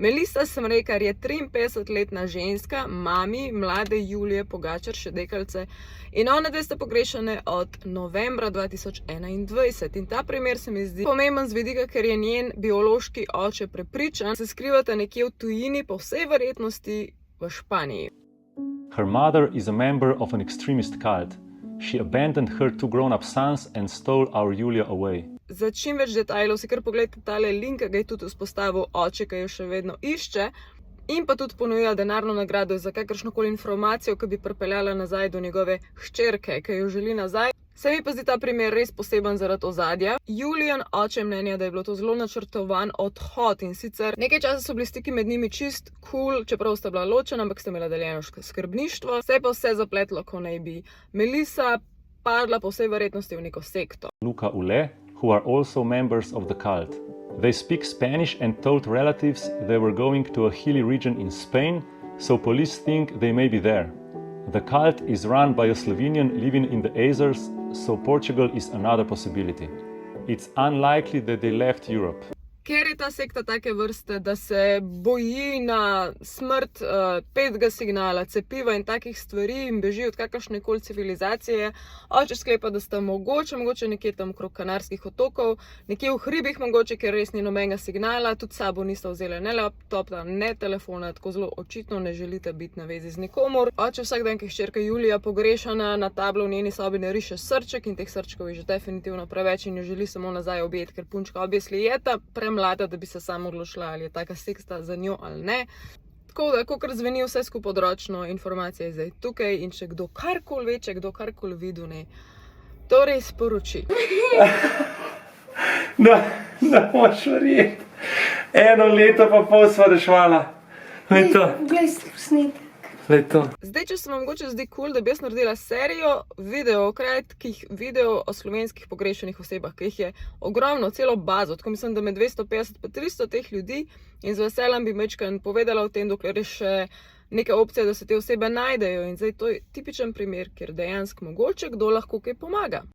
Melisa Smrekar je 53-letna ženska, mami mlade Julije Pogačar Šedekalce in ona dve sta pogrešane od novembra 2021. In ta primer se mi zdi pomemben z vidika, ker je njen biološki oče prepričan, da se skrivata nekje v tujini, po vsej verjetnosti v Španiji. Her mother is a member of an extremist cult. She abandoned her two grown-up sons and stole our Julia away. Za čim več detajlov si kar pogledajte tale link, ki ga je tudi vzpostavil oče, ki jo še vedno išče, in pa tudi ponuja denarno nagrado za kakršnokoli informacijo, ki bi pripeljala nazaj do njegove hčerke, ki jo želi nazaj. Se mi pa zdi ta primer res poseben zaradi ozadja. Julijan oče mnenja, da je bilo to zelo načrtovan odhod, in sicer nekaj časa so bili stiki med njimi čist cool, čeprav sta bila ločena, ampak sta imela deljeno skrbništvo. Se je pa vse zapletlo, ko naj bi Melisa padla po vsej verjetnosti v neko sekto. Luca Ule, who are also members of the cult. They speak Spanish and told relatives they were going to a hilly region in Spain, so police think they may be there. The cult is run by a Slovenian living in the Azores, so Portugal is another possibility. It's unlikely that they left Europe. Ker je ta sekta take vrste, da se boji na smrt 5G signala, cepiva in takih stvari in beži od kakršnekoli civilizacije, oče sklepa, da sta mogoče nekje tam okrog Kanarskih otokov, nekje v hribih mogoče, ker res ni nobenega signala, tudi sabo nista vzela ne laptopa, ne telefona, tako zelo očitno ne želite biti na vezi z nikomor. Oče vsak dan, ki je hčerka Julija pogrešana, na tablo v njeni sobi nariše srček in teh srčkov je že definitivno preveč in jo želi samo nazaj objeti, ker punčka objesli je ta mlada, da bi se samo odločila, ali je taka sekta za njo ali ne. Tako da, kakor zveni vse skupaj odročno, informacija je zdaj tukaj in če kdo karkoli ve, če kdo karkoli videl, ne, to res sporoči. Da moš verjeti. 1 leto pa pol sva rešvala. Glej posnetek. Zdaj, če se vam mogoče zdi cool, da bi jaz naredila serijo kratkih videov o slovenskih pogrešenih osebah, ki jih je ogromno, celo bazo, tako mislim, da med 250 pa 300 teh ljudi, in z veseljem bi majčkeno povedala o tem, dokler je še neka opcija, da se te osebe najdejo. In zdaj to je tipičen primer, kjer dejansko mogoče kdo lahko kaj pomaga.